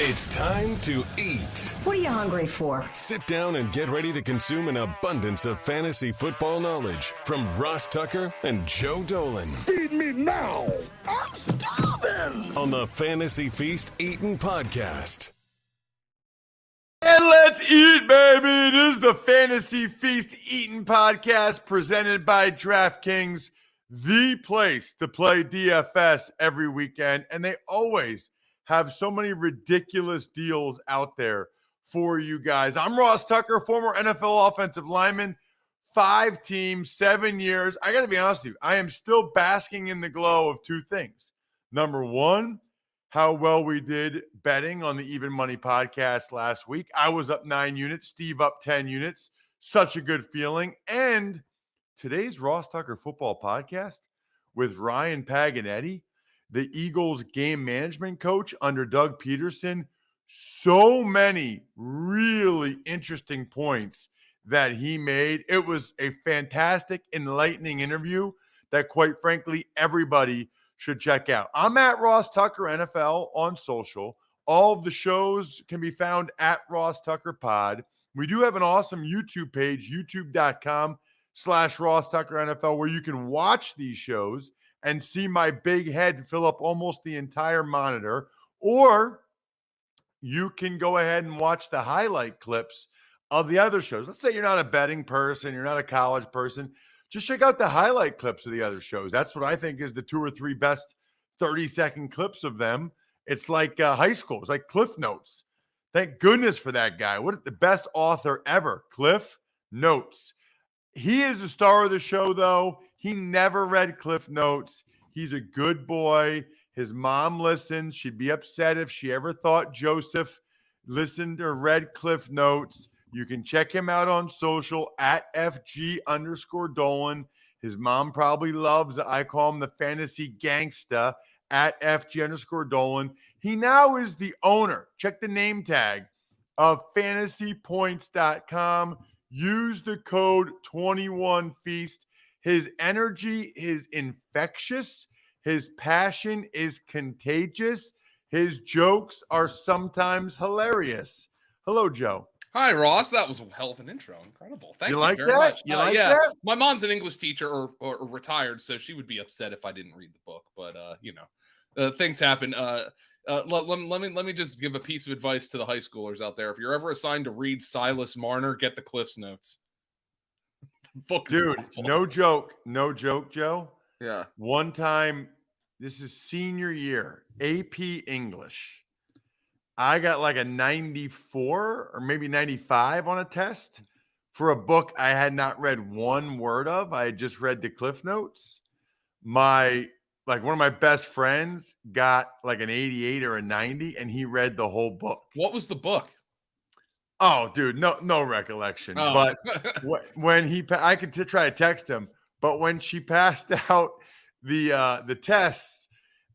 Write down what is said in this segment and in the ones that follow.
It's time to eat. What are you hungry for? Sit down and get ready to consume an abundance of fantasy football knowledge from Ross Tucker and Joe Dolan. Feed me now. I'm starving. On the Fantasy Feast Eatin' Podcast. And let's eat, baby. This is the Fantasy Feast Eatin' Podcast presented by DraftKings, the place to play DFS every weekend. And they always have so many ridiculous deals out there for you guys. I'm Ross Tucker, former NFL offensive lineman, 5 teams, 7 years. I got to be honest with you, I am still basking in the glow of 2 things. Number 1, how well we did betting on the Even Money podcast last week. I was up 9 units, Steve up 10 units. Such a good feeling. And today's Ross Tucker football podcast with Ryan Paganetti, the Eagles game management coach under Doug Peterson. So many really interesting points that he made. It was a fantastic, enlightening interview that, quite frankly, everybody should check out. I'm at Ross Tucker NFL on social. All of the shows can be found at Ross Tucker Pod. We do have an awesome YouTube page, youtube.com/Ross Tucker NFL, where you can watch these shows and see my big head fill up almost the entire monitor. Or you can go ahead and watch the highlight clips of the other shows. Let's say you're not a betting person, you're not a college person. Just check out the highlight clips of the other shows. That's what I think is the 2 or 3 best 30-second clips of them. It's like high school. It's like Cliff Notes. Thank goodness for that guy. What the best author ever, Cliff Notes. He is the star of the show, though. He never read Cliff Notes. He's a good boy. His mom listens. She'd be upset if she ever thought Joseph listened or read Cliff Notes. You can check him out on social at FG_Dolan. His mom probably loves, I call him the fantasy gangsta, at FG_Dolan. He now is the owner. Check the name tag of fantasypoints.com. Use the code 21Feast. His energy is infectious. His passion is contagious. His jokes are sometimes hilarious. Hello, Joe. Hi, Ross. That was a hell of an intro. Incredible. Thank you like very that? much. You like yeah. that? My mom's an English teacher or retired, so she would be upset if I didn't read the book. But, things happen. Let me just give a piece of advice to the high schoolers out there. If you're ever assigned to read Silas Marner, get the Cliff's Notes. Book is Dude, awful. no joke, Joe. Yeah. One time, this is senior year, AP English. I got like a 94 or maybe 95 on a test for a book I had not read one word of. I had just read the Cliff Notes. One of my best friends got like an 88 or a 90, and he read the whole book. What was the book? Oh, dude, no recollection. Oh. But when I could try to text him, but when she passed out the tests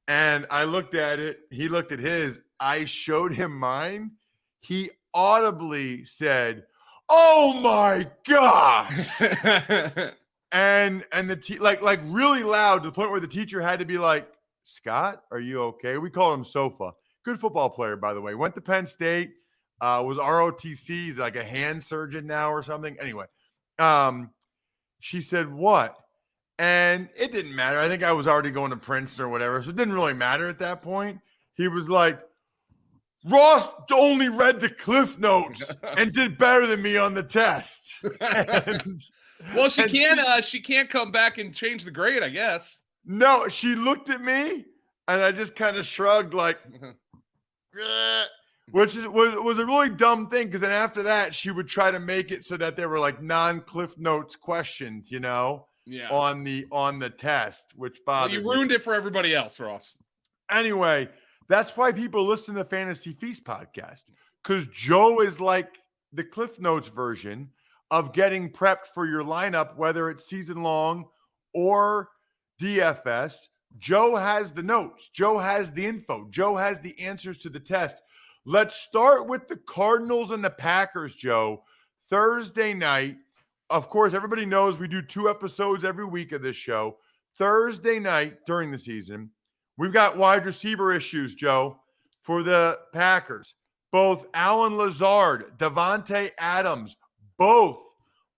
and I looked at it, he looked at his, I showed him mine. He audibly said, "Oh my gosh." and the like really loud to the point where the teacher had to be like, "Scott, are you okay?" We called him Sofa. Good football player, by the way. Went to Penn State. Was ROTC. He's like a hand surgeon now or something. Anyway, she said, "What?" And it didn't matter. I think I was already going to Princeton or whatever, so it didn't really matter at that point. He was like, "Ross only read the Cliff Notes and did better than me on the test." Well, she can't come back and change the grade, I guess. No, she looked at me and I just kind of shrugged like, which was a really dumb thing, because then after that she would try to make it so that there were like non-Cliff Notes questions, on the test, which bothered you ruined it for everybody else, Ross. Anyway, that's why people listen to the Fantasy Feast podcast, because Joe is like the Cliff Notes version of getting prepped for your lineup, whether it's season long or DFS. Joe has the notes. Joe has the info. Joe has the answers to the test. Let's start with the Cardinals and the Packers, Joe. Thursday night. Of course, everybody knows we do 2 episodes every week of this show. Thursday night during the season, we've got wide receiver issues, Joe. for the Packers. Both Allen Lazard, Davante Adams, both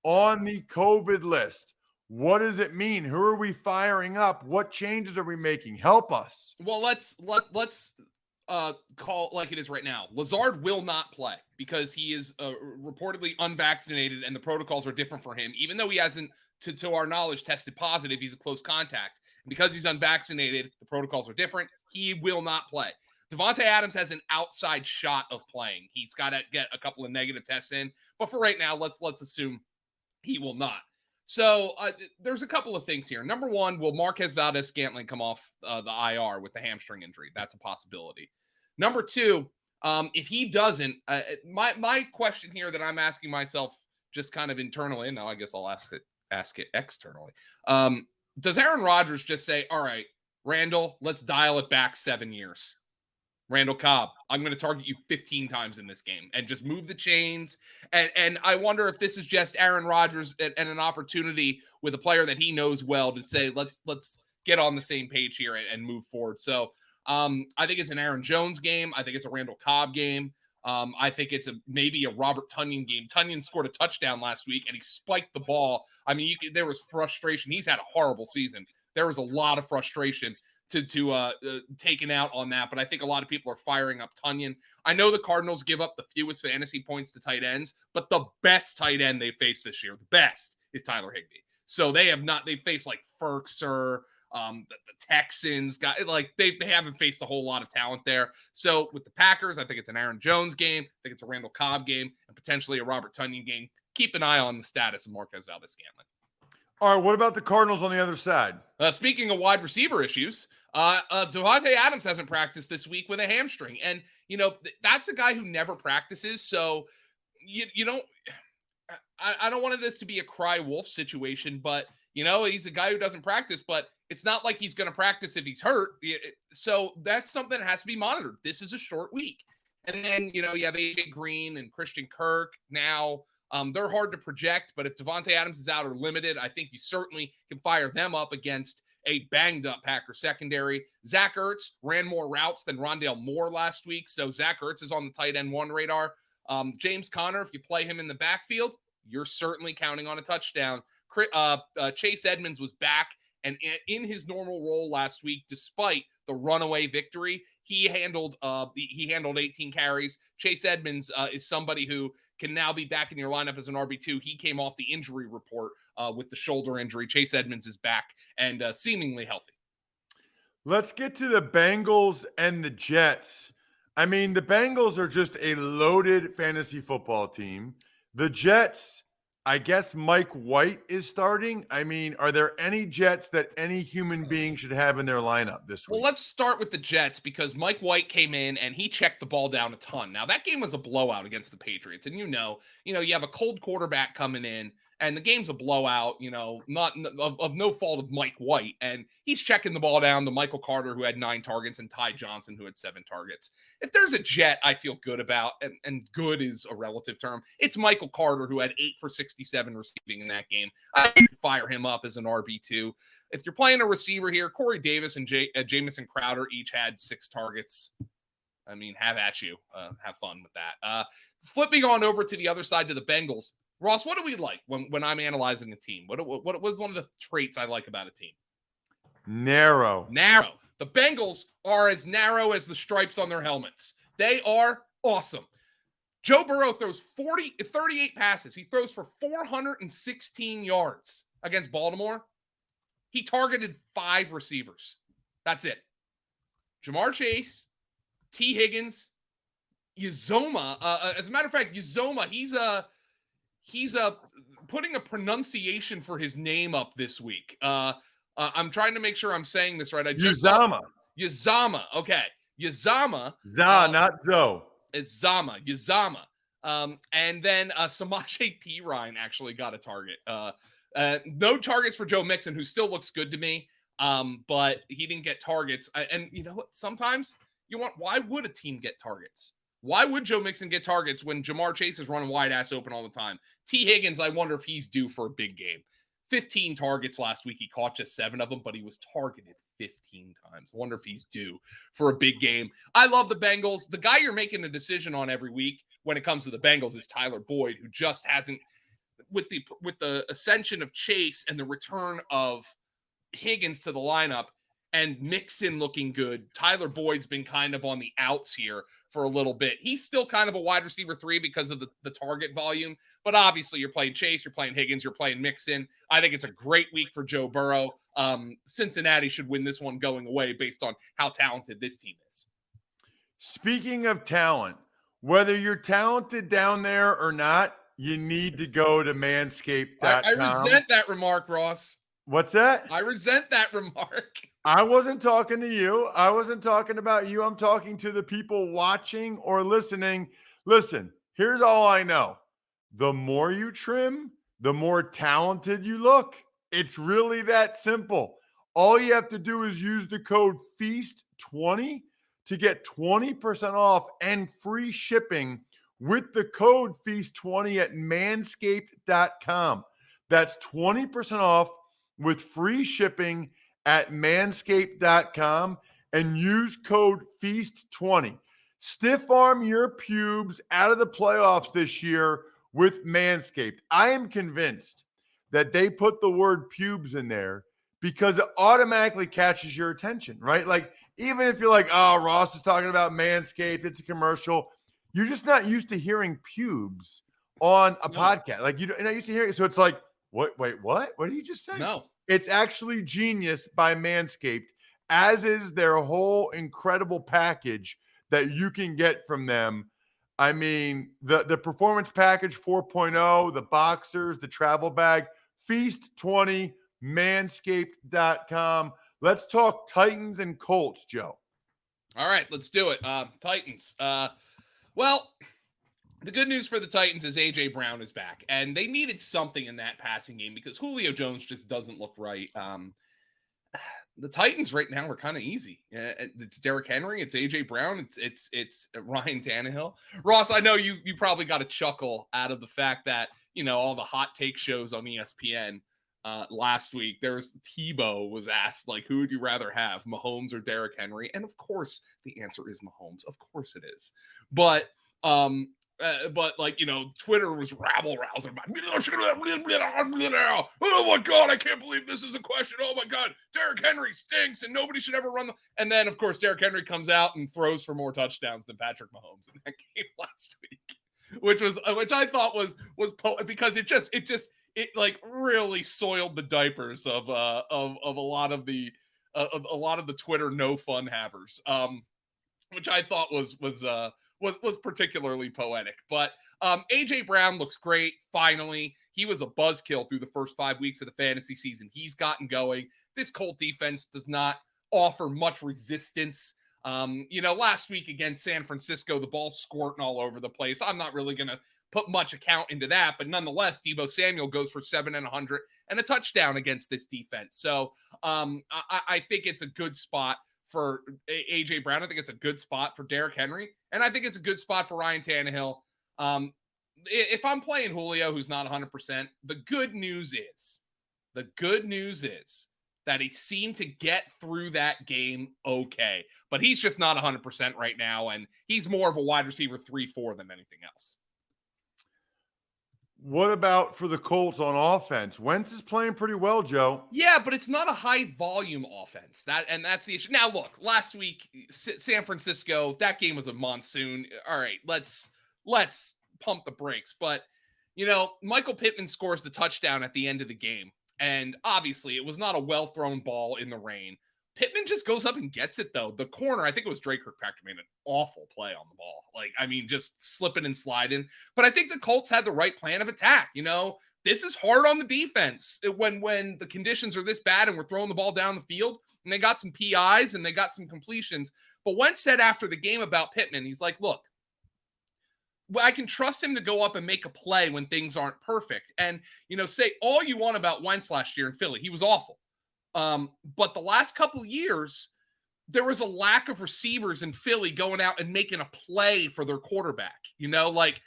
on the COVID list. What does it mean? Who are we firing up? What changes are we making? Help us. Well, let's call like it is right now. Lazard will not play because he is reportedly unvaccinated and the protocols are different for him, even though he hasn't, to our knowledge, tested positive. He's a close contact. And because he's unvaccinated, the protocols are different. He will not play. Davante Adams has an outside shot of playing. He's got to get a couple of negative tests in. But for right now, let's assume he will not. So there's a couple of things here. Number one, will Marquez Valdez-Scantling come off the IR with the hamstring injury? That's a possibility. Number two, if he doesn't, my question here that I'm asking myself just kind of internally, and now I guess I'll ask it externally. Does Aaron Rodgers just say, all right, Randall, let's dial it back 7 years? Randall Cobb, I'm going to target you 15 times in this game and just move the chains. And I wonder if this is just Aaron Rodgers and an opportunity with a player that he knows well to say, let's get on the same page here and move forward. So I think it's an Aaron Jones game. I think it's a Randall Cobb game. I think it's maybe a Robert Tonyan game. Tonyan scored a touchdown last week and he spiked the ball. I mean, there was frustration. He's had a horrible season. There was a lot of frustration to taken out on that, but I think a lot of people are firing up Tonyan. I know the Cardinals give up the fewest fantasy points to tight ends, but the best tight end they faced this year, the best, is Tyler Higbee. So they faced like Ferkser, the Texans, they haven't faced a whole lot of talent there. So with the Packers, I think it's an Aaron Jones game. I think it's a Randall Cobb game and potentially a Robert Tonyan game. Keep an eye on the status of Marquez Valdez-Scantling. All right, what about the Cardinals on the other side? Speaking of wide receiver issues, Davante Adams hasn't practiced this week with a hamstring. And, that's a guy who never practices. So you don't – I don't want this to be a cry wolf situation, but, he's a guy who doesn't practice. But it's not like he's going to practice if he's hurt. So that's something that has to be monitored. This is a short week. And then, you have A.J. Green and Christian Kirk now. They're hard to project, but if Davante Adams is out or limited, I think you certainly can fire them up against a banged-up Packer secondary. Zach Ertz ran more routes than Rondale Moore last week, so Zach Ertz is on the tight end one radar. James Conner, if you play him in the backfield, you're certainly counting on a touchdown. Chase Edmonds was back, and in his normal role last week, despite the runaway victory, he handled 18 carries. Chase Edmonds is somebody who can now be back in your lineup as an RB2. He came off the injury report with the shoulder injury. Chase Edmonds is back and seemingly healthy. Let's get to the Bengals and the Jets. I mean, the Bengals are just a loaded fantasy football team. The Jets, I guess Mike White is starting. I mean, are there any Jets that any human being should have in their lineup this week? Well, let's start with the Jets because Mike White came in and he checked the ball down a ton. Now, that game was a blowout against the Patriots. And you have a cold quarterback coming in and the game's a blowout, not of no fault of Mike White. And he's checking the ball down to Michael Carter, who had 9 targets, and Ty Johnson, who had 7 targets. If there's a Jet I feel good about, and good is a relative term, it's Michael Carter, who had 8 for 67 receiving in that game. I can fire him up as an RB2. If you're playing a receiver here, Corey Davis and Jamison Crowder each had 6 targets. I mean, have at you. Have fun with that. Flipping on over to the other side to the Bengals. Ross, what do we like when I'm analyzing a team? What was one of the traits I like about a team? Narrow. The Bengals are as narrow as the stripes on their helmets. They are awesome. Joe Burrow throws 38 passes. He throws for 416 yards against Baltimore. He targeted 5 receivers. That's it. Jamar Chase, T. Higgins, Uzomah. As a matter of fact, Uzomah, he's putting a pronunciation for his name up this week. I'm trying to make sure I'm saying this right. Uzomah. Okay. Uzomah. Not Zoe. It's Uzomah. And then Samaje Perine actually got a target. No targets for Joe Mixon, who still looks good to me. But he didn't get targets. And you know what? Sometimes why would a team get targets? Why would Joe Mixon get targets when Jamar Chase is running wide ass open all the time? T. Higgins, I wonder if he's due for a big game. 15 targets last week. He caught just 7 of them, but he was targeted 15 times. I wonder if he's due for a big game. I love the Bengals. The guy you're making a decision on every week when it comes to the Bengals is Tyler Boyd, who just hasn't, with the ascension of Chase and the return of Higgins to the lineup and Mixon looking good, Tyler Boyd's been kind of on the outs here for a little bit. He's still kind of a wide receiver 3 because of the target volume, but obviously you're playing Chase, you're playing Higgins, you're playing Mixon. I think it's a great week for Joe Burrow. Cincinnati should win this one going away based on how talented this team is. Speaking of talent, whether you're talented down there or not, you need to go to manscape.com. I resent that remark, Ross. What's that? I resent that remark. I wasn't talking to you. I wasn't talking about you. I'm talking to the people watching or listening. Listen, here's all I know. The more you trim, the more talented you look. It's really that simple. All you have to do is use the code FEAST20 to get 20% off and free shipping with the code FEAST20 at manscaped.com. That's 20% off with free shipping at manscaped.com and use code FEAST20. Stiff arm your pubes out of the playoffs this year with Manscaped. I am convinced that they put the word pubes in there because it automatically catches your attention, right? Like, even if you're like, oh, Ross is talking about Manscaped, it's a commercial, you're just not used to hearing pubes on a podcast. Like, you're not used to hearing it. So it's like, what? Wait, what? What did you just say? No. It's actually genius by Manscaped, as is their whole incredible package that you can get from them. I mean, the Performance Package 4.0, the boxers, the travel bag, Feast20, manscaped.com. Let's talk Titans and Colts, Joe. All right, let's do it. Titans. Well, the good news for the Titans is A.J. Brown is back, and they needed something in that passing game because Julio Jones just doesn't look right. The Titans right now are kind of easy. It's Derrick Henry, it's A.J. Brown, it's Ryan Tannehill. Ross, I know you probably got a chuckle out of the fact that, you know, all the hot take shows on ESPN last week, Tebow was asked, like, who would you rather have, Mahomes or Derrick Henry? And of course, the answer is Mahomes. Of course it is. But like, you know, Twitter was rabble-rousing about, oh my God, I can't believe this is a question. Oh my God, Derrick Henry stinks and nobody should ever run. And then, of course, Derrick Henry comes out and throws for more touchdowns than Patrick Mahomes in that game last week, which I thought was because it like really soiled the diapers of a lot of the Twitter no fun havers, which I thought was particularly poetic. But AJ Brown looks great. Finally, he was a buzzkill through the first 5 weeks of the fantasy season. He's gotten going. This Colt defense does not offer much resistance. You know, last week against San Francisco, the ball's squirting all over the place. I'm not really going to put much account into that, but nonetheless, Deebo Samuel goes for 700 and a touchdown against this defense. So I think it's a good spot for A.J. Brown. I think it's a good spot for Derrick Henry, and I think it's a good spot for Ryan Tannehill. If I'm playing Julio, who's not 100%, the good news is that he seemed to get through that game okay, but he's just not 100% right now, and he's more of a wide receiver 3-4 than anything else. What about for the Colts on offense? Wentz is playing pretty well, Joe. Yeah, but it's not a high volume offense. That's the issue. Now, look, last week, San Francisco, that game was a monsoon. All right, let's pump the brakes. But, you know, Michael Pittman scores the touchdown at the end of the game. And obviously, it was not a well-thrown ball in the rain. Pittman just goes up and gets it, though. The corner, I think it was Drake Kirkpatrick, made an awful play on the ball. Like, I mean, just slipping and sliding. But I think the Colts had the right plan of attack. You know, this is hard on the defense when the conditions are this bad and we're throwing the ball down the field. And they got some PIs and they got some completions. But Wentz said after the game about Pittman, he's like, look, I can trust him to go up and make a play when things aren't perfect. And, you know, say all you want about Wentz last year in Philly. He was awful. But the last couple of years, there was a lack of receivers in Philly going out and making a play for their quarterback. You know, like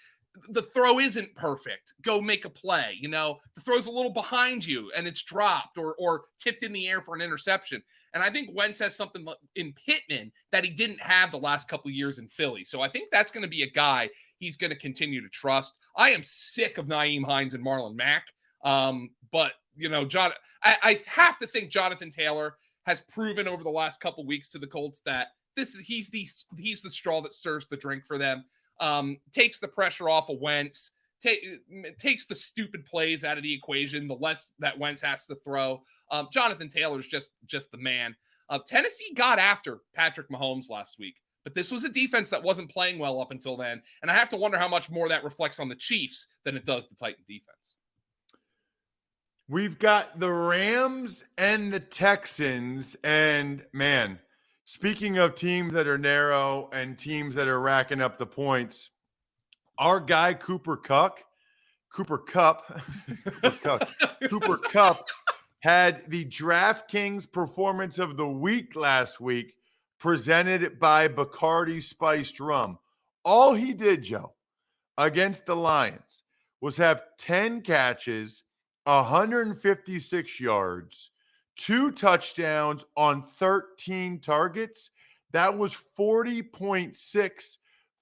the throw isn't perfect. Go make a play. The throw's a little behind you and it's dropped or tipped in the air for an interception. And I think Wentz has something in Pittman that he didn't have the last couple of years in Philly. So I think that's going to be a guy he's going to continue to trust. I am sick of Nyheim Hines and Marlon Mack. But John, I have to think Jonathan Taylor has proven over the last couple weeks to the Colts that he's the straw that stirs the drink for them. Takes the pressure off of Wentz, takes the stupid plays out of the equation, the less that Wentz has to throw. Jonathan Taylor's just the man. Tennessee got after Patrick Mahomes last week, but this was a defense that wasn't playing well up until then, and I have to wonder how much more that reflects on the Chiefs than it does the Titan defense. We've got the Rams and the Texans, and man, speaking of teams that are narrow and teams that are racking up the points, our guy Cooper Kupp had the DraftKings Performance of the Week last week, presented by Bacardi Spiced Rum. All he did, Joe, against the Lions was have 10 catches, 156 yards, 2 touchdowns on 13 targets. That was 40.6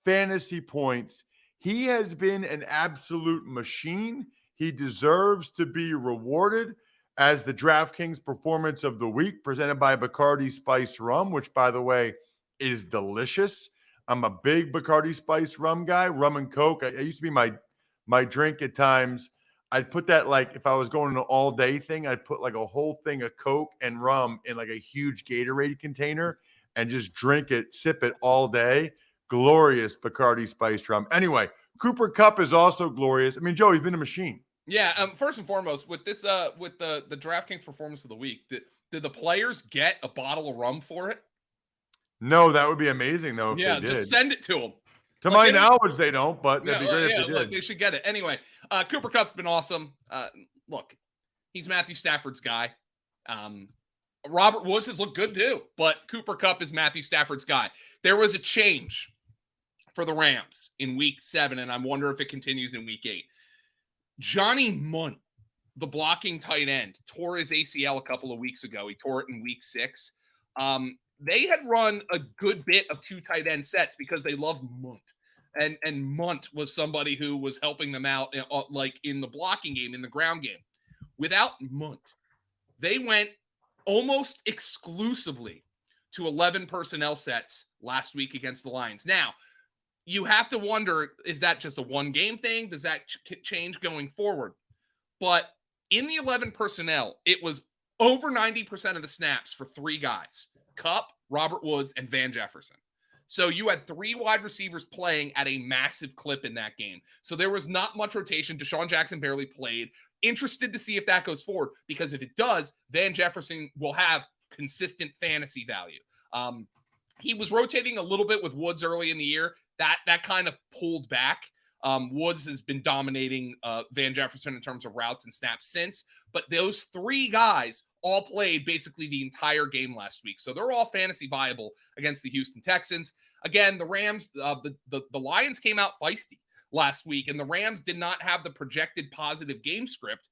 fantasy points. He has been an absolute machine. He deserves to be rewarded as the DraftKings Performance of the Week, presented by Bacardi Spiced Rum, which, by the way, is delicious. I'm a big Bacardi Spiced Rum guy. Rum and Coke. I used to be my drink at times. I'd put that, like, if I was going an all-day thing, I'd put like a whole thing of Coke and rum in like a huge Gatorade container and just drink it, sip it all day. Glorious Bacardi Spiced Rum. Anyway, Cooper Kupp is also glorious. I mean, Joe, he's been a machine. Yeah. First and foremost, with this, with the DraftKings Performance of the Week, did the players get a bottle of rum for it? No, that would be amazing though. If they did. Just send it to them. To my knowledge, they don't, but that'd be great if they did. Look, they should get it. Anyway, Cooper Kupp's been awesome. Look, he's Matthew Stafford's guy. Robert Woods has looked good too, but Cooper Kupp is Matthew Stafford's guy. There was a change for the Rams in week 7, and I wonder if it continues in week 8. Johnny Munt, the blocking tight end, tore his ACL a couple of weeks ago. He tore it in week 6. They had run a good bit of 2 tight end sets because they love Munt. And Munt was somebody who was helping them out like in the blocking game, in the ground game. Without Munt, they went almost exclusively to 11 personnel sets last week against the Lions. Now, you have to wonder, is that just a one-game thing? Does that change going forward? But in the 11 personnel, it was over 90% of the snaps for 3 guys: Kupp, Robert Woods, and Van Jefferson. So you had 3 wide receivers playing at a massive clip in that game. So there was not much rotation. Deshaun Jackson barely played. Interested to see if that goes forward, because if it does, Van Jefferson will have consistent fantasy value. He was rotating a little bit with Woods early in the year. That kind of pulled back. Woods has been dominating Van Jefferson in terms of routes and snaps since, but those 3 guys all played basically the entire game last week. So they're all fantasy viable against the Houston Texans. Again, the Rams, the Lions came out feisty last week, and the Rams did not have the projected positive game script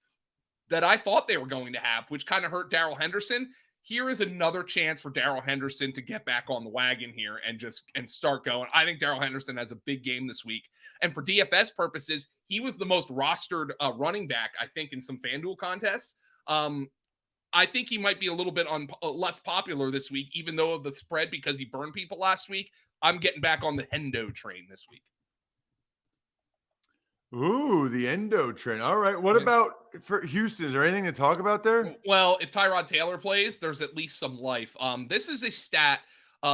that I thought they were going to have, which kind of hurt Darrell Henderson. Here is another chance for Darrell Henderson to get back on the wagon here and start going. I think Darrell Henderson has a big game this week. And for DFS purposes, he was the most rostered running back, I think, in some FanDuel contests. I think he might be a little bit less popular this week, even though of the spread, because he burned people last week. I'm getting back on the Hendo train this week. Ooh, the Endo train. All right. What about for Houston? Is there anything to talk about there? Well, if Tyrod Taylor plays, there's at least some life. This is a stat.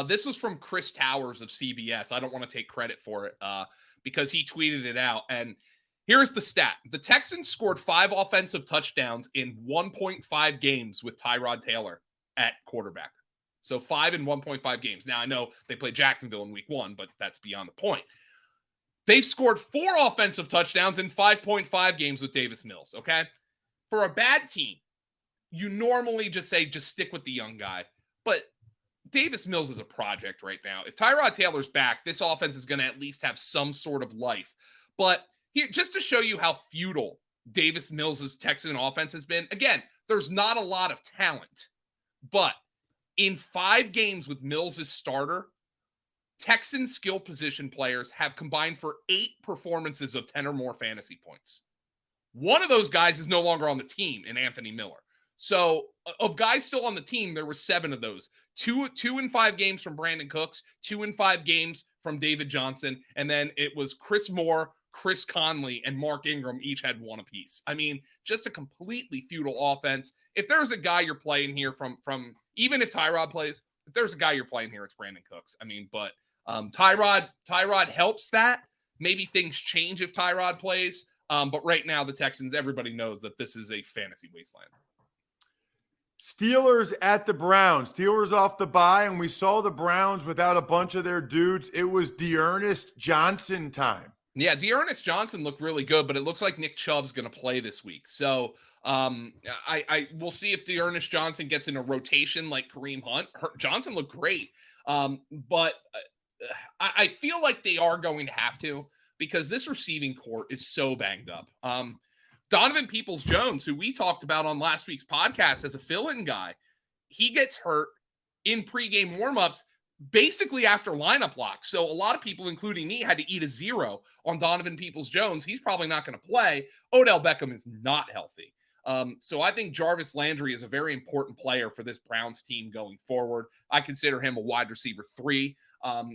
This was from Chris Towers of CBS. I don't want to take credit for it because he tweeted it out. And here's the stat. The Texans scored 5 offensive touchdowns in 1.5 games with Tyrod Taylor at quarterback. So 5 in 1.5 games. Now, I know they played Jacksonville in week 1, but that's beyond the point. They've scored 4 offensive touchdowns in 5.5 games with Davis Mills, okay? For a bad team, you normally just stick with the young guy. But Davis Mills is a project right now. If Tyrod Taylor's back, this offense is going to at least have some sort of life. But here, just to show you how futile Davis Mills' Texan offense has been. Again, there's not a lot of talent, but in 5 games with Mills as starter, Texan skill position players have combined for 8 performances of 10 or more fantasy points. One of those guys is no longer on the team in Anthony Miller. So of guys still on the team, there were 7 of those. 2 in 5 games from Brandon Cooks, 2 in 5 games from David Johnson, and then it was Chris Moore, Chris Conley, and Mark Ingram each had 1 apiece. I mean, just a completely futile offense. If there's a guy you're playing here from even if Tyrod plays, if there's a guy you're playing here, it's Brandon Cooks. I mean, but Tyrod helps that. Maybe things change if Tyrod plays. But right now, the Texans, everybody knows that this is a fantasy wasteland. Steelers at the Browns. Steelers off the bye, and we saw the Browns without a bunch of their dudes. It was D'Ernest Johnson time. Yeah, D'Ernest Johnson looked really good, but it looks like Nick Chubb's going to play this week. So we'll see if D'Ernest Johnson gets in a rotation like Kareem Hunt. Johnson looked great, but I feel like they are going to have to, because this receiving corps is so banged up. Donovan Peoples-Jones, who we talked about on last week's podcast as a fill-in guy, he gets hurt in pregame warmups basically after lineup lock. So a lot of people, including me, had to eat a 0 on Donovan Peoples-Jones. He's probably not going to play. Odell Beckham is not healthy. So I think Jarvis Landry is a very important player for this Browns team going forward. I consider him a wide receiver 3.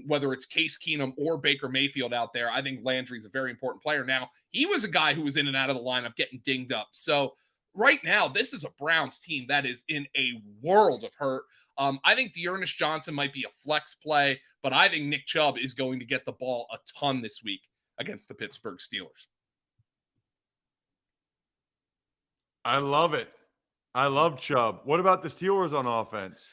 Whether it's Case Keenum or Baker Mayfield out there, I think Landry's a very important player. Now, he was a guy who was in and out of the lineup getting dinged up. So right now, this is a Browns team that is in a world of hurt. I think D'Ernest Johnson might be a flex play, but I think Nick Chubb is going to get the ball a ton this week against the Pittsburgh Steelers. I love it. I love Chubb. What about the Steelers on offense?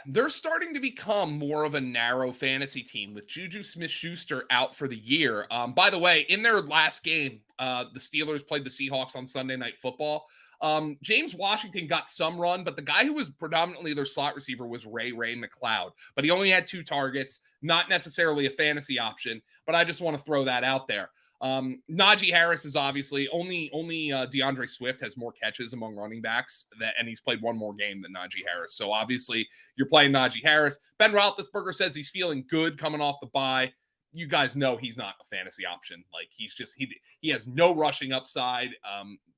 They're starting to become more of a narrow fantasy team with Juju Smith-Schuster out for the year. By the way, in their last game, the Steelers played the Seahawks on Sunday Night Football. James Washington got some run, but the guy who was predominantly their slot receiver was Ray McLeod. But he only had 2 targets, not necessarily a fantasy option, but I just want to throw that out there. Najee Harris is obviously only DeAndre Swift has more catches among running backs, and he's played 1 more game than Najee Harris. So obviously you're playing Najee Harris. Ben Roethlisberger says he's feeling good coming off the bye. You guys know he's not a fantasy option. Like he's just, he has no rushing upside.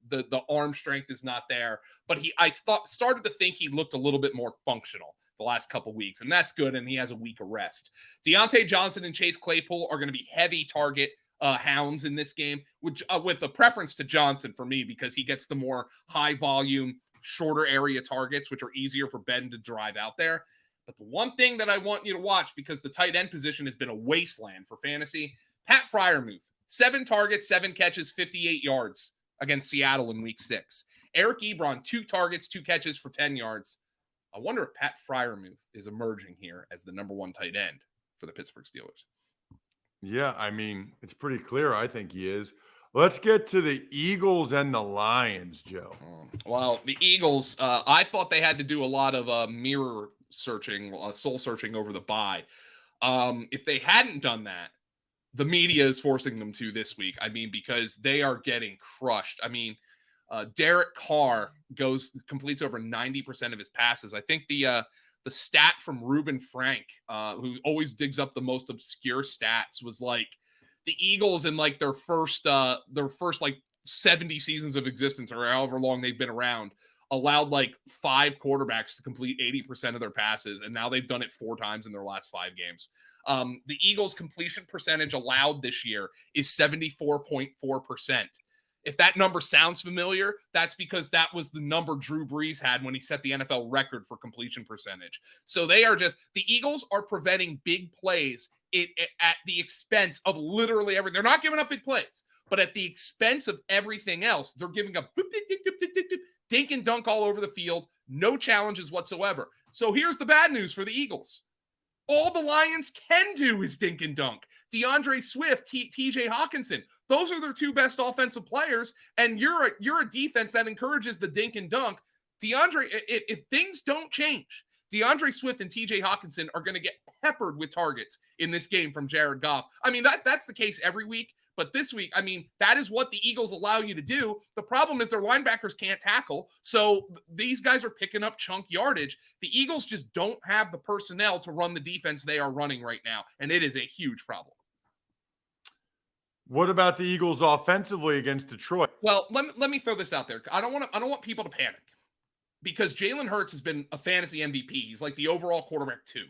The arm strength is not there, but I started to think he looked a little bit more functional the last couple weeks, and that's good. And he has a week of rest. Deontay Johnson and Chase Claypool are going to be heavy target hounds in this game, which with a preference to Johnson for me, because he gets the more high volume, shorter area targets, which are easier for Ben to drive out there. But the one thing that I want you to watch, because the tight end position has been a wasteland for fantasy, Pat Freiermuth, 7 targets, 7 catches, 58 yards against Seattle in week 6. Eric Ebron, 2 targets, 2 catches for 10 yards. I wonder if Pat Freiermuth is emerging here as the number 1 tight end for the Pittsburgh Steelers. Yeah, I mean, it's pretty clear. I think he is. Let's get to the Eagles and the Lions, Joe. Well, the Eagles, I thought they had to do a lot of mirror searching, soul searching over the bye. If they hadn't done that, the media is forcing them to this week. I mean, because they are getting crushed. I mean, Derek Carr completes over 90% of his passes. I think the stat from Reuben Frank, who always digs up the most obscure stats, was like the Eagles in like their first like 70 seasons of existence, or however long they've been around, allowed like 5 quarterbacks to complete 80% of their passes. And now they've done it 4 times in their last 5 games. The Eagles completion percentage allowed this year is 74.4%. If that number sounds familiar, that's because that was the number Drew Brees had when he set the NFL record for completion percentage. So the Eagles are preventing big plays at the expense of literally everything. They're not giving up big plays, but at the expense of everything else, they're giving up dink and dunk all over the field, no challenges whatsoever. So here's the bad news for the Eagles. All the Lions can do is dink and dunk. DeAndre Swift, TJ Hawkinson, those are their 2 best offensive players, and you're a defense that encourages the dink and dunk. If things don't change, DeAndre Swift and TJ Hawkinson are going to get peppered with targets in this game from Jared Goff. I mean, that's the case every week, But this week, I mean, that is what the Eagles allow you to do. The problem is their linebackers can't tackle. So these guys are picking up chunk yardage. The Eagles just don't have the personnel to run the defense they are running right now. And it is a huge problem. What about the Eagles offensively against Detroit? Well, let me throw this out there. I don't want people to panic because Jalen Hurts has been a fantasy MVP. He's like the overall quarterback 2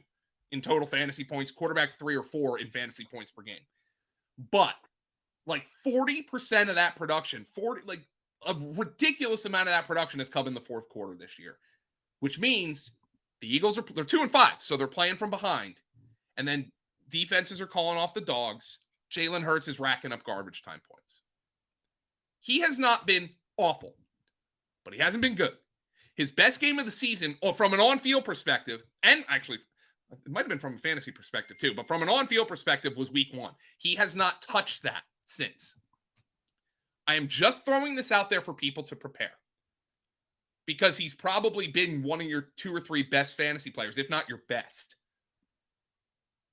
in total fantasy points, quarterback 3 or 4 in fantasy points per game. But like 40% of that production, a ridiculous amount of that production has come in the fourth quarter this year, which means the Eagles they're 2-5, so they're playing from behind, and then defenses are calling off the dogs. Jalen Hurts is racking up garbage time points. He has not been awful, but he hasn't been good. His best game of the season, or from an on-field perspective, and actually it might have been from a fantasy perspective too, but from an on-field perspective was week 1. He has not touched that since. I am just throwing this out there for people to prepare because he's probably been one of your 2 or 3 best fantasy players, if not your best.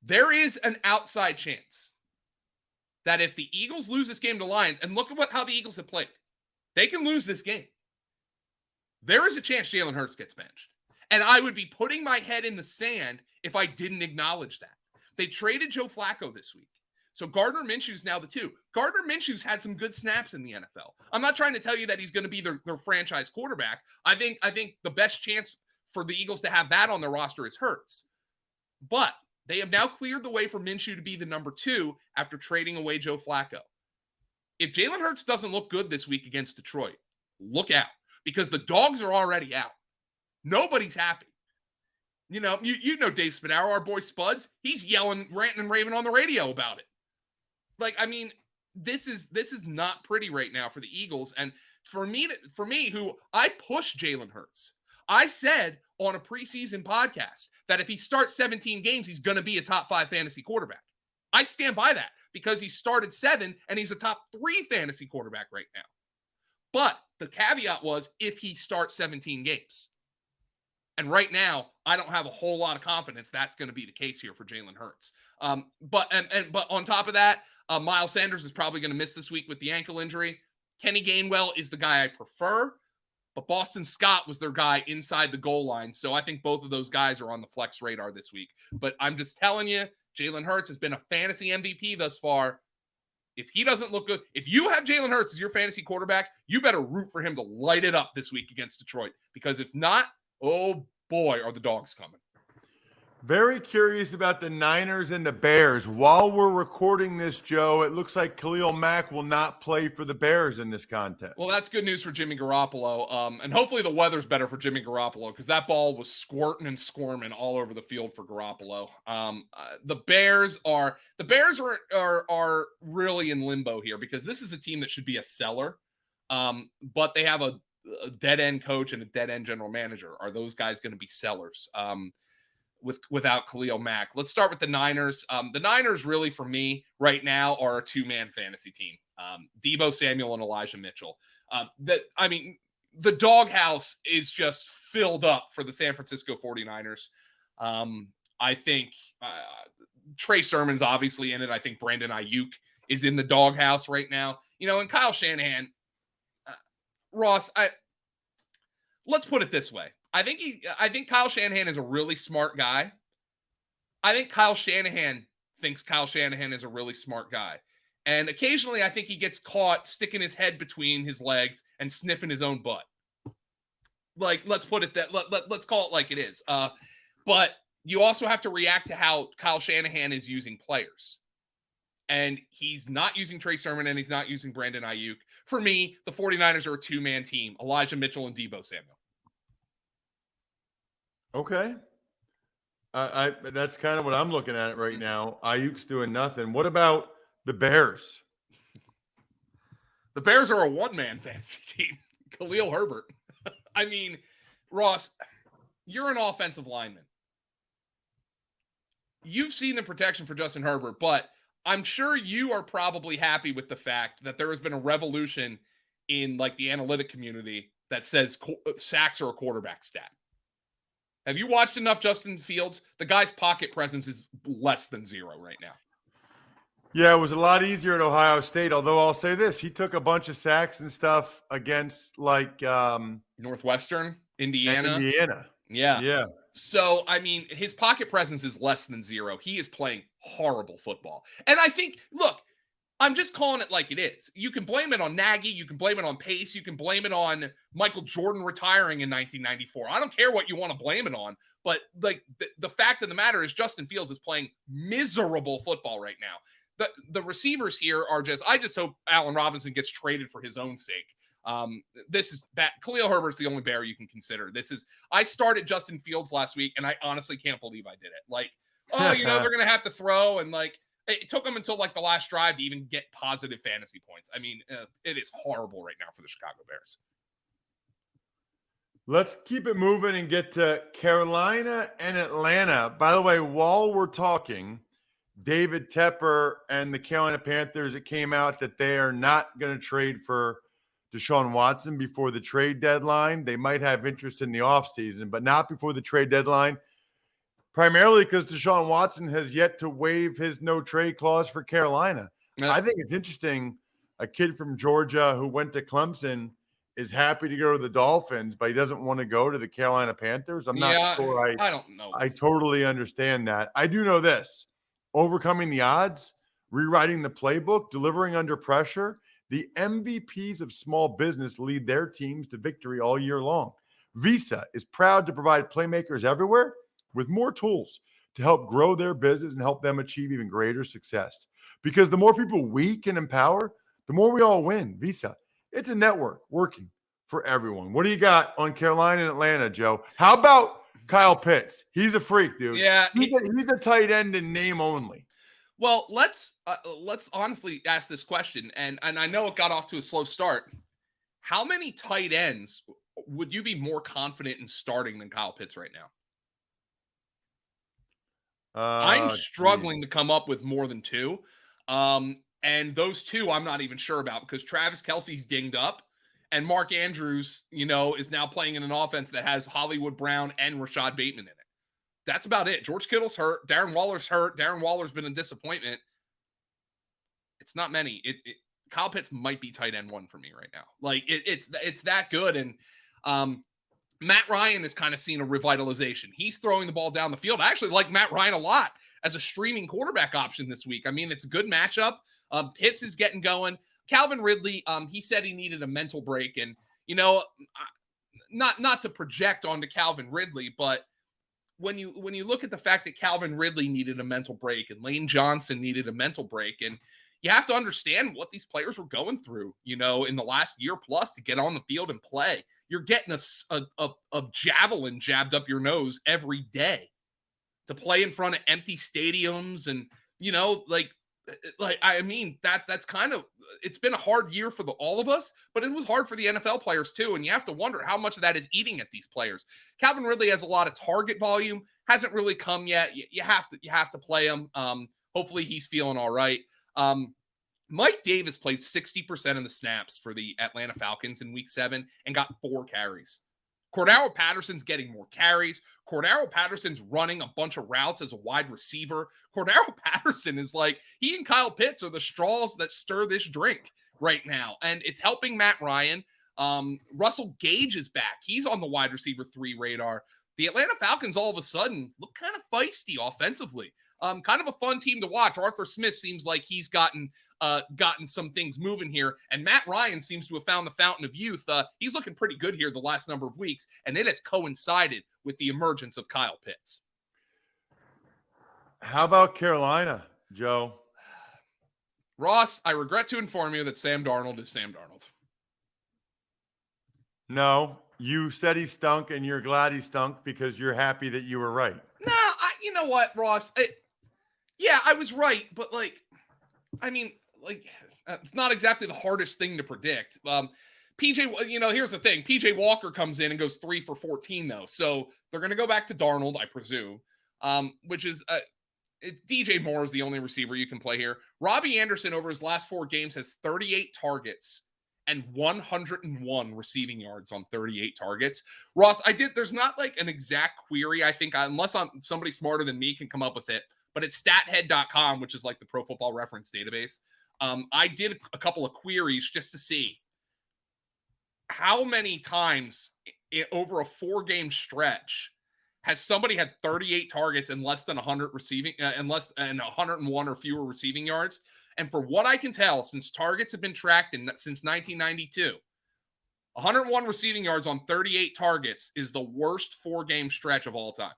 There is an outside chance that if the Eagles lose this game to Lions, and look at how the Eagles have played, they can lose this game. There is a chance Jalen Hurts gets benched. And I would be putting my head in the sand if I didn't acknowledge that. They traded Joe Flacco this week. So Gardner Minshew's now the 2. Gardner Minshew's had some good snaps in the NFL. I'm not trying to tell you that he's going to be their franchise quarterback. I think the best chance for the Eagles to have that on their roster is Hurts. But they have now cleared the way for Minshew to be the number 2 after trading away Joe Flacco. If Jalen Hurts doesn't look good this week against Detroit, look out, because the dogs are already out. Nobody's happy. You know Dave Spadaro, our boy Spuds, he's yelling, ranting and raving on the radio about it. Like, I mean, this is not pretty right now for the Eagles. And for me, who I push Jalen Hurts, I said on a preseason podcast that if he starts 17 games, he's going to be a top 5 fantasy quarterback. I stand by that because he started 7 and he's a top 3 fantasy quarterback right now. But the caveat was if he starts 17 games. And right now, I don't have a whole lot of confidence that's going to be the case here for Jalen Hurts. But on top of that, Miles Sanders is probably going to miss this week with the ankle injury. Kenny Gainwell is the guy I prefer, but Boston Scott was their guy inside the goal line. So I think both of those guys are on the flex radar this week. But I'm just telling you, Jalen Hurts has been a fantasy MVP thus far. If he doesn't look good, if you have Jalen Hurts as your fantasy quarterback, you better root for him to light it up this week against Detroit. Because if not, oh boy, are the dogs coming. Very curious about the Niners and the Bears. While we're recording this, Joe, it looks like Khalil Mack will not play for the Bears in this contest. Well, that's good news for Jimmy Garoppolo. And hopefully the weather's better for Jimmy Garoppolo because that ball was squirting and squirming all over the field for Garoppolo. The Bears are really in limbo here because this is a team that should be a seller. But they have a dead-end coach and a dead-end general manager. Are those guys going to be sellers? Without Khalil Mack. Let's start with the Niners. The Niners really, for me, right now are a 2-man fantasy team. Deebo Samuel and Elijah Mitchell. The doghouse is just filled up for the San Francisco 49ers. I think Trey Sermon's obviously in it. I think Brandon Ayuk is in the doghouse right now. And Kyle Shanahan, Ross, let's put it this way. I think Kyle Shanahan is a really smart guy. I think Kyle Shanahan thinks Kyle Shanahan is a really smart guy. And occasionally I think he gets caught sticking his head between his legs and sniffing his own butt. Like, let's put it that, let's call it like it is. But you also have to react to how Kyle Shanahan is using players. And he's not using Trey Sermon and he's not using Brandon Ayuk. For me, the 49ers are a 2-man team, Elijah Mitchell and Deebo Samuel. Okay. That's kind of what I'm looking at right now. Ayuk's doing nothing. What about the Bears? The Bears are a 1-man fantasy team. Khalil Herbert. I mean, Ross, you're an offensive lineman. You've seen the protection for Justin Herbert, but I'm sure you are probably happy with the fact that there has been a revolution in like the analytic community that says sacks are a quarterback stat. Have you watched enough Justin Fields? The guy's pocket presence is less than 0 right now. Yeah, it was a lot easier at Ohio State, although I'll say this. He took a bunch of sacks and stuff against Northwestern, Indiana. Indiana. Yeah. Yeah. So, I mean, his pocket presence is less than zero. He is playing horrible football. And I think, look, I'm just calling it like it is. You can blame it on Nagy. You can blame it on Pace. You can blame it on Michael Jordan retiring in 1994. I don't care what you want to blame it on. But, like, the fact of the matter is Justin Fields is playing miserable football right now. The receivers here are I just hope Allen Robinson gets traded for his own sake. This is bad. Khalil Herbert's the only bear you can consider. I started Justin Fields last week, and I honestly can't believe I did it. Like, they're going to have to throw, and like, it took them until like the last drive to even get positive fantasy points. I mean, it is horrible right now for the Chicago Bears. Let's keep it moving and get to Carolina and Atlanta. By the way, while we're talking, David Tepper and the Carolina Panthers, it came out that they are not going to trade for Deshaun Watson before the trade deadline. They might have interest in the offseason, but not before the trade deadline, primarily because Deshaun Watson has yet to waive his no-trade clause for Carolina. Yeah. I think it's interesting. A kid from Georgia who went to Clemson is happy to go to the Dolphins, but he doesn't want to go to the Carolina Panthers. I'm not sure. I don't know. I totally understand that. I do know this. Overcoming the odds, rewriting the playbook, delivering under pressure. The MVPs of small business lead their teams to victory all year long. Visa is proud to provide playmakers everywhere with more tools to help grow their business and help them achieve even greater success. Because the more people we can empower, the more we all win. Visa, it's a network working for everyone. What do you got on Carolina and Atlanta, Joe? How about Kyle Pitts? He's a freak, dude. Yeah. He's a tight end in name only. Well, let's honestly ask this question, and I know it got off to a slow start. How many tight ends would you be more confident in starting than Kyle Pitts right now? I'm struggling to come up with more than two. And those two I'm not even sure about because Travis Kelce's dinged up and Mark Andrews, is now playing in an offense that has Hollywood Brown and Rashad Bateman in it. That's about it. George Kittle's hurt. Darren Waller's hurt. Darren Waller's been a disappointment. It's not many. Kyle Pitts might be tight end one for me right now. Like it's that good. And Matt Ryan is kind of seeing a revitalization. He's throwing the ball down the field. I actually like Matt Ryan a lot as a streaming quarterback option this week. I mean, it's a good matchup. Pitts is getting going. Calvin Ridley, he said he needed a mental break. And, not to project onto Calvin Ridley, but when you look at the fact that Calvin Ridley needed a mental break and Lane Johnson needed a mental break, and you have to understand what these players were going through, in the last year plus to get on the field and play. You're getting a javelin jabbed up your nose every day to play in front of empty stadiums. And, that's kind of, it's been a hard year for all of us, but it was hard for the NFL players too. And you have to wonder how much of that is eating at these players. Calvin Ridley has a lot of target volume, hasn't really come yet. You have to play him. Hopefully he's feeling all right. Mike Davis played 60% of the snaps for the Atlanta Falcons in week 7 and got 4 carries. Cordero Patterson's getting more carries. Cordero Patterson's running a bunch of routes as a wide receiver. Cordero Patterson is like, he and Kyle Pitts are the straws that stir this drink right now. And it's helping Matt Ryan. Russell Gage is back. He's on the wide receiver 3 radar. The Atlanta Falcons all of a sudden look kind of feisty offensively. Kind of a fun team to watch. Arthur Smith seems like he's gotten some things moving here, and Matt Ryan seems to have found the fountain of youth. He's looking pretty good here the last number of weeks, and it has coincided with the emergence of Kyle Pitts. How about Carolina, Joe? Ross, I regret to inform you that Sam Darnold is Sam Darnold. No, you said he stunk, and you're glad he stunk because you're happy that you were right. No, you know what, Ross? Yeah, I was right, but it's not exactly the hardest thing to predict. PJ, here's the thing. PJ Walker comes in and goes 3 for 14, though. So they're going to go back to Darnold, I presume, which is DJ Moore is the only receiver you can play here. Robbie Anderson over his last 4 games has 38 targets and 101 receiving yards on 38 targets. Ross, there's not like an exact query, I think, unless somebody smarter than me can come up with it. but it's stathead.com, which is like the Pro Football Reference database. I did a couple of queries just to see how many times over a 4-game stretch has somebody had 38 targets and less than 100 receiving and 101 or fewer receiving yards. And for what I can tell, since targets have been tracked since 1992, 101 receiving yards on 38 targets is the worst 4-game stretch of all time.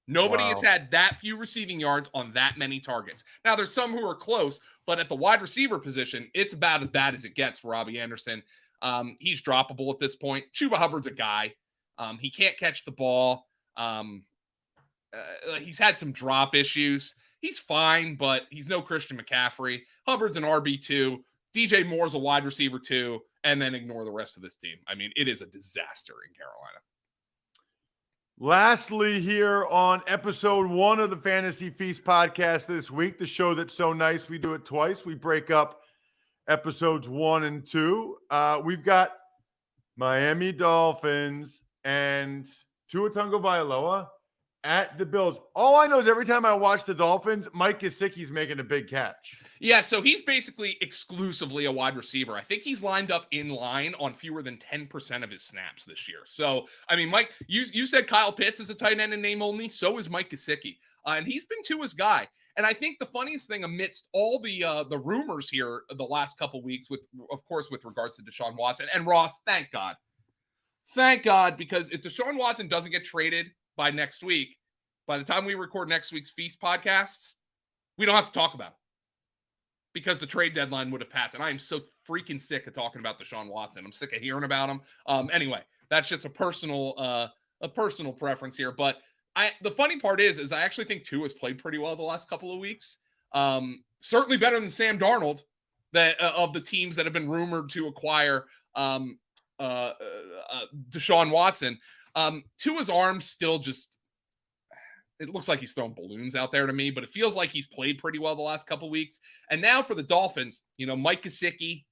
Nobody has had that few receiving yards on that many targets. Now, there's some who are close, but at the wide receiver position, it's about as bad as it gets for Robbie Anderson. He's droppable at this point. Chuba Hubbard's a guy. He can't catch the ball. He's had some drop issues. He's fine, but he's no Christian McCaffrey. Hubbard's an RB2. DJ Moore's a wide receiver 2, and then ignore the rest of this team. I mean, it is a disaster in Carolina. Lastly, here on episode 1 of the Fantasy Feast podcast this week, the show that's so nice we do it twice. We break up episodes 1 and 2. We've got Miami Dolphins and Tua Tagovailoa at the Bills. All I know is every time I watch the Dolphins, Mike Gesicki's making a big catch. Yeah, so he's basically exclusively a wide receiver. I think he's lined up in line on fewer than 10% of his snaps this year. So, I mean, Mike, you said Kyle Pitts is a tight end in name only. So is Mike Gesicki. And he's been Tua's guy. And I think the funniest thing amidst all the rumors here the last couple weeks, with regards to Deshaun Watson and Ross, thank God, because if Deshaun Watson doesn't get traded by next week, by the time we record next week's Feast podcasts, we don't have to talk about it because the trade deadline would have passed. And I am so freaking sick of talking about Deshaun Watson. I'm sick of hearing about him. Anyway, that's just a personal preference here. But the funny part is I actually think Tua has played pretty well the last couple of weeks. Certainly better than Sam Darnold, of the teams that have been rumored to acquire Deshaun Watson. Tua's arm still just, it looks like he's throwing balloons out there to me, but it feels like he's played pretty well the last couple of weeks. And now for the Dolphins, Mike Gesicki,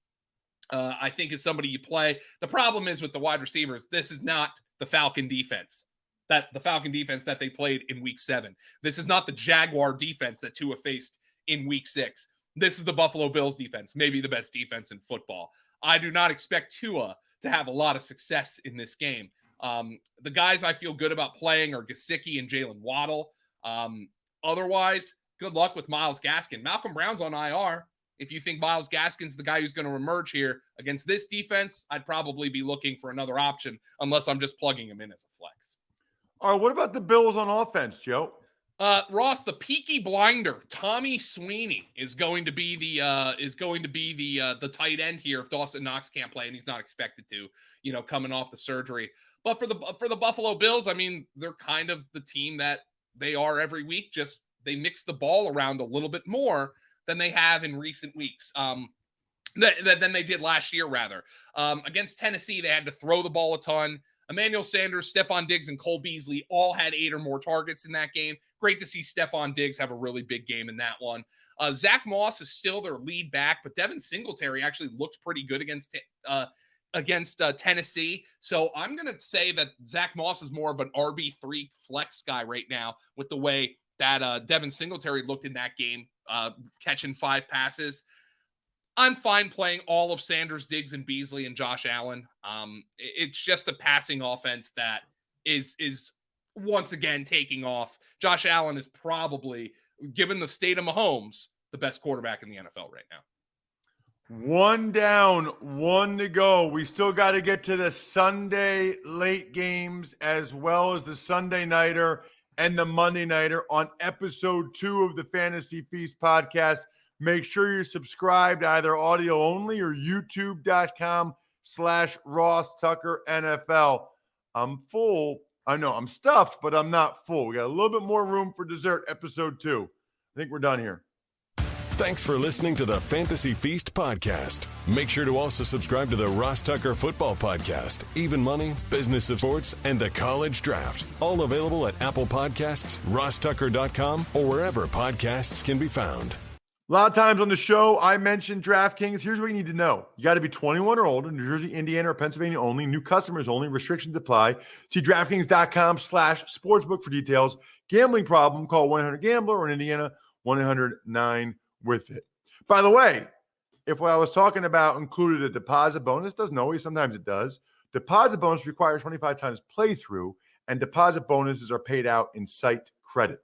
I think is somebody you play. The problem is with the wide receivers, this is not the Falcon defense that they played in week 7. This is not the Jaguar defense that Tua faced in week 6. This is the Buffalo Bills defense, maybe the best defense in football. I do not expect Tua to have a lot of success in this game. The guys I feel good about playing are Gesicki and Jalen Waddle. Otherwise, good luck with Myles Gaskin. Malcolm Brown's on IR. If you think Myles Gaskin's the guy who's going to emerge here against this defense, I'd probably be looking for another option unless I'm just plugging him in as a flex. All right, what about the Bills on offense, Joe? Ross, the Peaky Blinder, Tommy Sweeney is going to be the tight end here if Dawson Knox can't play, and he's not expected to, coming off the surgery. But for the Buffalo Bills, I mean, they're kind of the team that they are every week. Just they mix the ball around a little bit more than they have in recent weeks. Than they did last year, rather. Against Tennessee, they had to throw the ball a ton. Emmanuel Sanders, Stephon Diggs, and Cole Beasley all had 8 or more targets in that game. Great to see Stephon Diggs have a really big game in that one. Zach Moss is still their lead back, but Devin Singletary actually looked pretty good against Tennessee. So I'm going to say that Zach Moss is more of an RB3 flex guy right now with the way that Devin Singletary looked in that game, catching 5 passes. I'm fine playing all of Sanders, Diggs, and Beasley and Josh Allen. It's just a passing offense that is once again taking off. Josh Allen is probably, given the state of Mahomes, the best quarterback in the NFL right now. 1 down, 1 to go. We still got to get to the Sunday late games as well as the Sunday nighter and the Monday nighter on episode 2 of the Fantasy Feast podcast. Make sure you're subscribed, either audio only or youtube.com/Ross Tucker NFL. I'm full. I know I'm stuffed, but I'm not full. We got a little bit more room for dessert, episode 2. I think we're done here. Thanks for listening to the Fantasy Feast podcast. Make sure to also subscribe to the Ross Tucker Football Podcast, Even Money, Business of Sports, and the College Draft. All available at Apple Podcasts, rosstucker.com, or wherever podcasts can be found. A lot of times on the show, I mentioned DraftKings. Here's what you need to know. You got to be 21 or older, New Jersey, Indiana, or Pennsylvania only. New customers only. Restrictions apply. See DraftKings.com/sportsbook for details. Gambling problem, call 1-800-GAMBLER, or in Indiana, 1-800-9-WITH-IT. By the way, if what I was talking about included a deposit bonus, doesn't always, sometimes it does. Deposit bonus requires 25 times playthrough, and deposit bonuses are paid out in site credit.